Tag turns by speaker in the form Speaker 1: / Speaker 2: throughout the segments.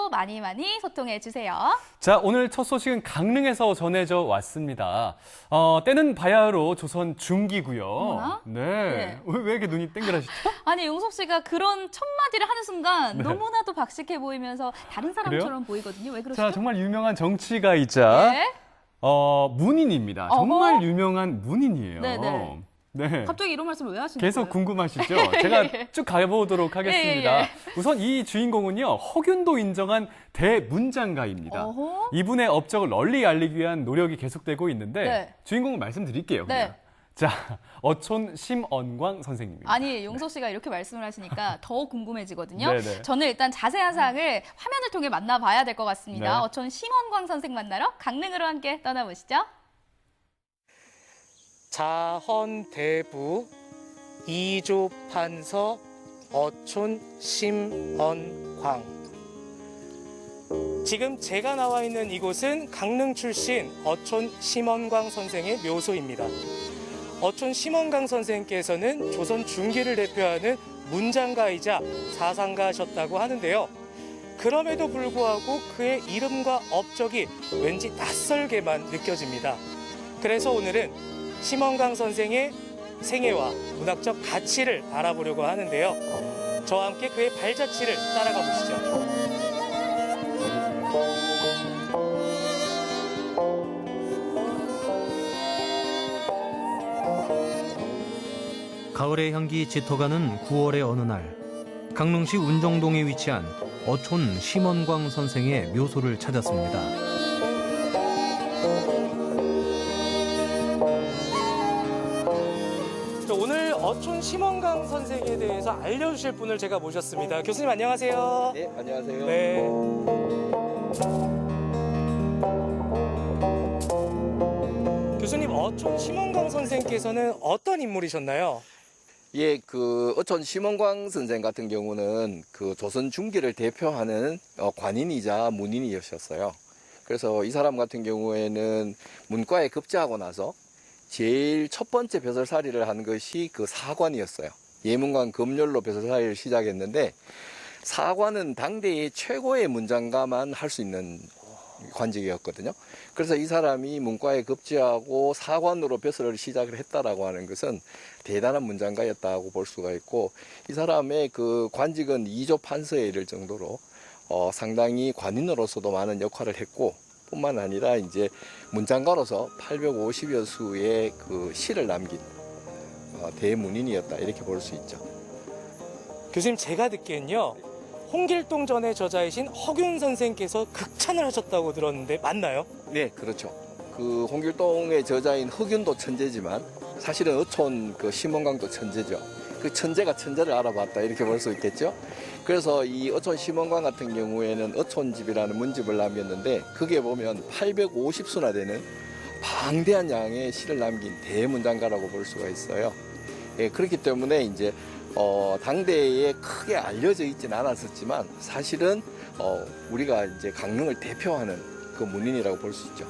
Speaker 1: 톡으로 많이 소통해 주세요.
Speaker 2: 자, 오늘 첫 소식은 강릉에서 전해져 왔습니다. 때는 바야흐로 조선 중기고요.
Speaker 1: 어머나?
Speaker 2: 네. 왜 이렇게 눈이 땡그라시죠?
Speaker 1: 아니, 용석 씨가 그런 첫 마디를 하는 순간
Speaker 2: 네.
Speaker 1: 너무나도 박식해 보이면서 다른 사람처럼
Speaker 2: 그래요?
Speaker 1: 보이거든요. 왜 그러시죠?
Speaker 2: 자, 정말 유명한 정치가이자
Speaker 1: 네.
Speaker 2: 문인입니다. 정말 유명한 문인이에요.
Speaker 1: 네네.
Speaker 2: 네.
Speaker 1: 갑자기 이런 말씀을 왜 하시는
Speaker 2: 계속
Speaker 1: 거예요?
Speaker 2: 궁금하시죠? 제가 쭉 가보도록 하겠습니다.
Speaker 1: 예.
Speaker 2: 우선 이 주인공은요, 허균도 인정한 대문장가입니다.
Speaker 1: 어허.
Speaker 2: 이분의 업적을 널리 알리기 위한 노력이 계속되고 있는데
Speaker 1: 네.
Speaker 2: 주인공을 말씀드릴게요. 그냥.
Speaker 1: 네.
Speaker 2: 자, 어촌 심언광 선생님입니다.
Speaker 1: 아니, 용석 씨가 이렇게 말씀을 하시니까 더 궁금해지거든요.
Speaker 2: 네네.
Speaker 1: 저는 일단 자세한 사항을 화면을 통해 만나봐야 될 것 같습니다.
Speaker 2: 네.
Speaker 1: 어촌 심원광 선생 만나러 강릉으로 함께 떠나보시죠.
Speaker 3: 자헌대부 이조판서 어촌 심언광. 지금 제가 나와 있는 이곳은 강릉 출신 어촌 심언광 선생의 묘소입니다. 어촌 심언광 선생께서는 조선 중기를 대표하는 문장가이자 사상가셨다고 하는데요. 그럼에도 불구하고 그의 이름과 업적이 왠지 낯설게만 느껴집니다. 그래서 오늘은 심언광 선생의 생애와 문학적 가치를 알아보려고 하는데요. 저와 함께 그의 발자취를 따라가 보시죠.
Speaker 4: 가을의 향기 짙어가는 9월의 어느 날, 강릉시 운정동에 위치한 어촌 심언광 선생의 묘소를 찾았습니다.
Speaker 3: 오늘 어촌 심언광 선생에 대해서 알려주실 분을 제가 모셨습니다. 교수님 안녕하세요.
Speaker 5: 네, 안녕하세요.
Speaker 3: 네. 교수님, 어촌 심언광 선생께서는 어떤 인물이셨나요?
Speaker 5: 예, 그 어촌 심언광 선생 같은 경우는 그 조선 중기를 대표하는 관인이자 문인이셨어요. 그래서 이 사람 같은 경우에는 문과에 급제하고 나서 제일 첫 번째 벼슬살이를 한 것이 그 사관이었어요. 예문관 검열로 벼슬살이를 시작했는데, 사관은 당대의 최고의 문장가만 할 수 있는 관직이었거든요. 그래서 이 사람이 문과에 급제하고 사관으로 벼슬을 시작을 했다라고 하는 것은 대단한 문장가였다고 볼 수가 있고, 이 사람의 그 관직은 2조 판서에 이를 정도로 상당히 관인으로서도 많은 역할을 했고, 뿐만 아니라 이제 문장가로서 850여 수의 그 시를 남긴 대문인이었다, 이렇게 볼 수 있죠.
Speaker 3: 교수님, 제가 듣기엔요, 홍길동전의 저자이신 허균 선생께서 극찬을 하셨다고 들었는데 맞나요?
Speaker 5: 네, 그렇죠. 그 홍길동의 저자인 허균도 천재지만 사실은 어촌 그 심언광도 천재죠. 그 천재가 천재를 알아봤다, 이렇게 볼 수 있겠죠. 그래서 이 어촌 심언광 같은 경우에는 어촌집이라는 문집을 남겼는데, 그게 보면 850수나 되는 방대한 양의 시를 남긴 대문장가라고 볼 수가 있어요. 예, 그렇기 때문에 이제 당대에 크게 알려져 있지는 않았었지만 사실은 우리가 이제 강릉을 대표하는 그 문인이라고 볼 수 있죠.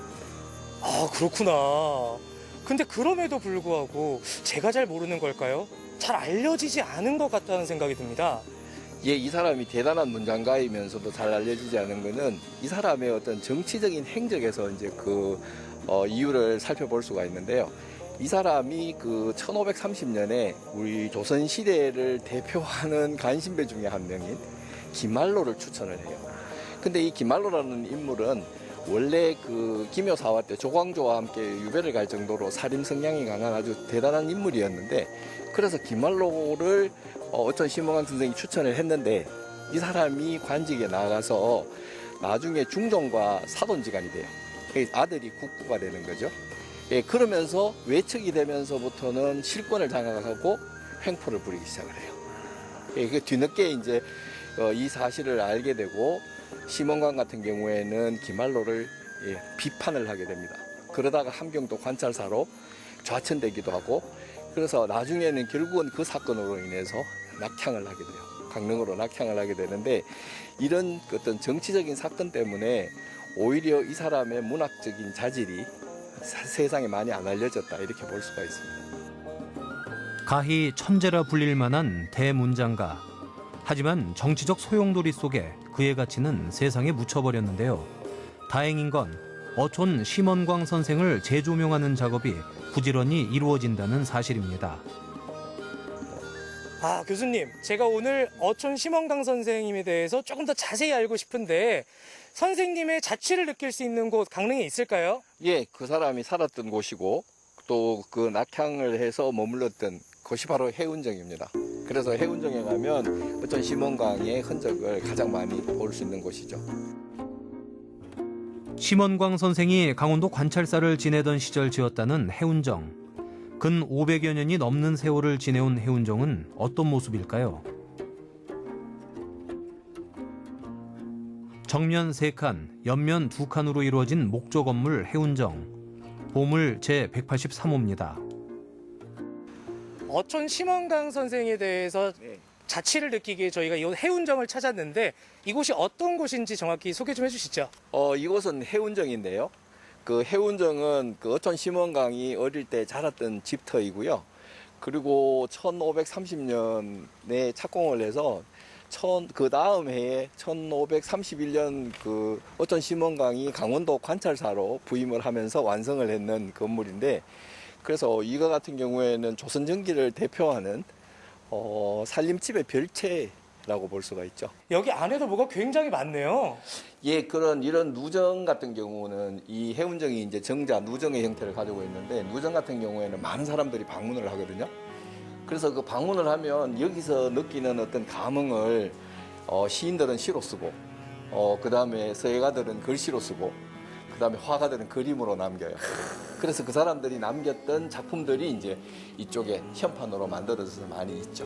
Speaker 3: 아, 그렇구나. 근데 그럼에도 불구하고 제가 잘 모르는 걸까요? 잘 알려지지 않은 것 같다는 생각이 듭니다.
Speaker 5: 예, 이 사람이 대단한 문장가이면서도 잘 알려지지 않은 것은 이 사람의 어떤 정치적인 행적에서 이제 그 이유를 살펴볼 수가 있는데요. 이 사람이 그 1530년에 우리 조선시대를 대표하는 간신배 중에 한 명인 김말로를 추천을 해요. 근데 이 김말로라는 인물은 원래 그 김효사화 때 조광조와 함께 유배를 갈 정도로 살인 성향이 강한 아주 대단한 인물이었는데, 그래서 김말로를 어촌 심언광 선생이 추천을 했는데, 이 사람이 관직에 나가서 나중에 중종과 사돈지간이 돼요. 아들이 국구가 되는 거죠. 예, 그러면서 외척이 되면서부터는 실권을 장악하고 횡포를 부리기 시작을 해요. 예, 그 뒤늦게 이제 이 사실을 알게 되고, 심언광 같은 경우에는 김말로를 비판을 하게 됩니다. 그러다가 함경도 관찰사로 좌천되기도 하고, 그래서 나중에는 결국은 그 사건으로 인해서 낙향을 하게 돼요. 강릉으로 낙향을 하게 되는데, 이런 어떤 정치적인 사건 때문에 오히려 이 사람의 문학적인 자질이 세상에 많이 안 알려졌다, 이렇게 볼 수가 있습니다.
Speaker 4: 가히 천재라 불릴 만한 대문장가. 하지만 정치적 소용돌이 속에 그의 가치는 세상에 묻혀버렸는데요. 다행인 건 어촌 심원광 선생을 재조명하는 작업이 부지런히 이루어진다는 사실입니다.
Speaker 3: 아, 교수님, 제가 오늘 어촌 심원강 선생님에 대해서 조금 더 자세히 알고 싶은데 선생님의 자취를 느낄 수 있는 곳 강릉에 있을까요?
Speaker 5: 예, 그 사람이 살았던 곳이고 또 그 낙향을 해서 머물렀던 곳이 바로 해운정입니다. 그래서 해운정에 가면 어촌 심원광의 흔적을 가장 많이 볼 수 있는 곳이죠.
Speaker 4: 심원광 선생이 강원도 관찰사를 지내던 시절 지었다는 해운정. 근 500여 년이 넘는 세월을 지내온 해운정은 어떤 모습일까요? 정면 3칸, 옆면 2칸으로 이루어진 목조 건물 해운정. 보물 제183호입니다.
Speaker 3: 어촌 심원강 선생에 대해서 자취를 느끼기에 저희가 이 해운정을 찾았는데 이곳이 어떤 곳인지 정확히 소개 좀 해주시죠.
Speaker 5: 이곳은 해운정인데요. 그 해운정은 그 어촌 심원강이 어릴 때 자랐던 집터이고요. 그리고 1530년에 착공을 해서 그 다음 해에 1531년 그 어촌 심원강이 강원도 관찰사로 부임을 하면서 완성을 했는 건물인데, 그래서 이거 같은 경우에는 조선전기를 대표하는 살림집의 별채라고 볼 수가 있죠.
Speaker 3: 여기 안에도 뭐가 굉장히 많네요.
Speaker 5: 예, 이런 누정 같은 경우는 이 해운정이 이제 정자 누정의 형태를 가지고 있는데, 누정 같은 경우에는 많은 사람들이 방문을 하거든요. 그래서 그 방문을 하면 여기서 느끼는 어떤 감흥을 시인들은 시로 쓰고, 그 다음에 서예가들은 글씨로 쓰고, 그 다음에 화가들은 그림으로 남겨요. 그래서 그 사람들이 남겼던 작품들이 이제 이쪽에 현판으로 만들어져서 많이 있죠.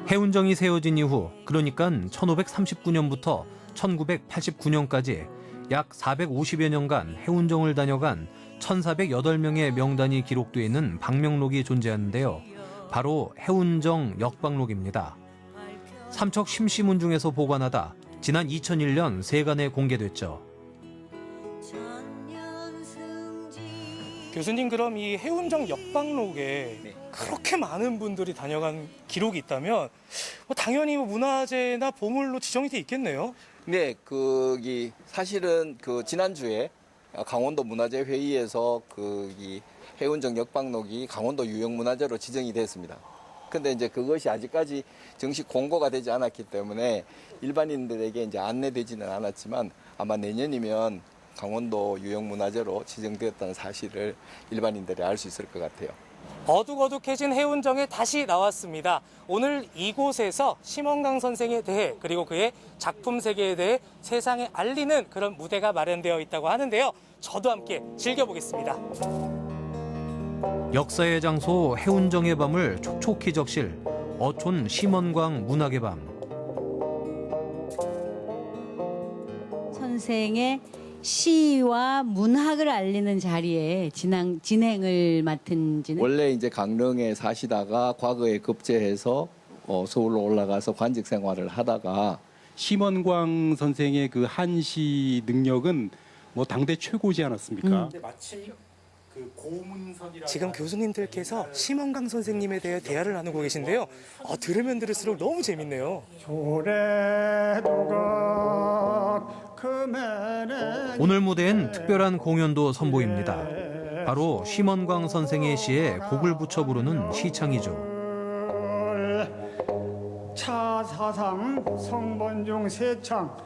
Speaker 4: 해운정이 세워진 이후, 그러니까 1539년부터 1989년까지 약 450여 년간 해운정을 다녀간 1408명의 명단이 기록되어 있는 방명록이 존재하는데요. 바로 해운정 역방록입니다. 삼척 심시문 중에서 보관하다 지난 2001년 세간에 공개됐죠.
Speaker 3: 교수님, 그럼 이 해운정 역방록에 그렇게 많은 분들이 다녀간 기록이 있다면 당연히 문화재나 보물로 지정이 돼 있겠네요.
Speaker 5: 네, 사실은 지난주에 강원도 문화재 회의에서 이 해운정 역방록이 강원도 유형문화재로 지정이 됐습니다. 근데 이제 그것이 아직까지 정식 공고가 되지 않았기 때문에 일반인들에게 이제 안내되지는 않았지만, 아마 내년이면 강원도 유형문화재로 지정되었다는 사실을 일반인들이 알 수 있을 것 같아요.
Speaker 3: 어둑어둑해진 해운정에 다시 나왔습니다. 오늘 이곳에서 심원강 선생에 대해, 그리고 그의 작품 세계에 대해 세상에 알리는 그런 무대가 마련되어 있다고 하는데요. 저도 함께 즐겨보겠습니다.
Speaker 4: 역사의 장소 해운정의 밤을 촉촉히 적실 어촌 심원광 문학의 밤.
Speaker 6: 선생의 시와 문학을 알리는 자리에 진행을 맡은 지는
Speaker 5: 원래 이제 강릉에 사시다가 과거에 급제해서 서울로 올라가서 관직 생활을 하다가
Speaker 7: 심원광 선생의 그 한시 능력은 뭐 당대 최고지 않았습니까? 마침 그 고문선이라고
Speaker 3: 지금 교수님들께서 심원강 선생님에 대해 대화를 나누고 계신데요. 들으면 들을수록 너무 재밌네요.
Speaker 4: 오늘 무대엔 특별한 공연도 선보입니다. 바로 심원광 선생의 시에 곡을 붙여 부르는 시창이죠.
Speaker 8: 차사상 성번중 세창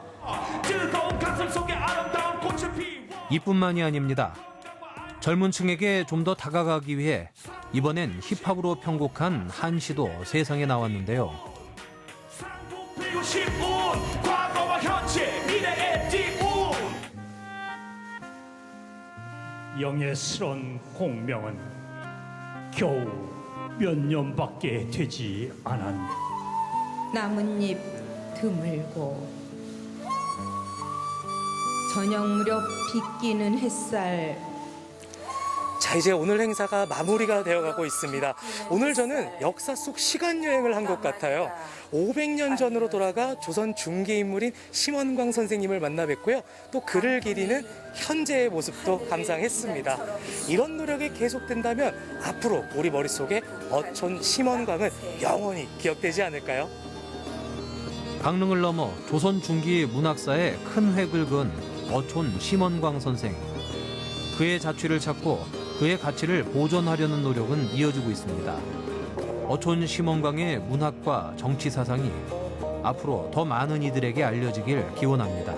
Speaker 8: 뜨거운 가슴 속에 아름다운 꽃을 피워.
Speaker 4: 이뿐만이 아닙니다. 젊은 층에게 좀 더 다가가기 위해 이번엔 힙합으로 편곡한 한시도 세상에 나왔는데요.
Speaker 8: 과거와 현재 미래의 띄움. 영예스런 공명은 겨우 몇 년밖에 되지 않았네.
Speaker 9: 나뭇잎 드물고 저녁 무렵 비끼는 햇살
Speaker 3: 자, 이제 오늘 행사가 마무리가 되어가고 있습니다. 오늘 저는 역사 속 시간 여행을 한 것 같아요. 500년 전으로 돌아가 조선 중기 인물인 심원광 선생님을 만나 뵙고요. 또 글을 기리는 현재의 모습도 감상했습니다. 이런 노력이 계속된다면 앞으로 우리 머릿속에 어촌 심원광은 영원히 기억되지 않을까요?
Speaker 4: 강릉을 넘어 조선 중기 문학사에 큰 획을 그은 어촌 심원광 선생. 그의 자취를 찾고 그의 가치를 보존하려는 노력은 이어지고 있습니다. 어촌 심원광의 문학과 정치 사상이 앞으로 더 많은 이들에게 알려지길 기원합니다.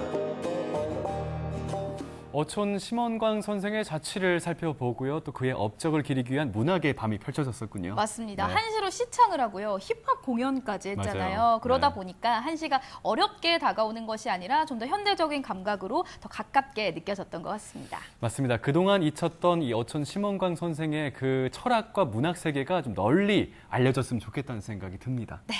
Speaker 2: 어촌 심원광 선생의 자취를 살펴보고요. 또 그의 업적을 기리기 위한 문학의 밤이 펼쳐졌었군요.
Speaker 1: 맞습니다.
Speaker 2: 네.
Speaker 1: 한시로 시창을 하고요. 힙합 공연까지 했잖아요.
Speaker 2: 맞아요.
Speaker 1: 그러다
Speaker 2: 네.
Speaker 1: 보니까 한시가 어렵게 다가오는 것이 아니라 좀 더 현대적인 감각으로 더 가깝게 느껴졌던 것 같습니다.
Speaker 2: 맞습니다. 그동안 잊혔던 이 어촌 심원광 선생의 그 철학과 문학 세계가 좀 널리 알려졌으면 좋겠다는 생각이 듭니다.
Speaker 1: 네.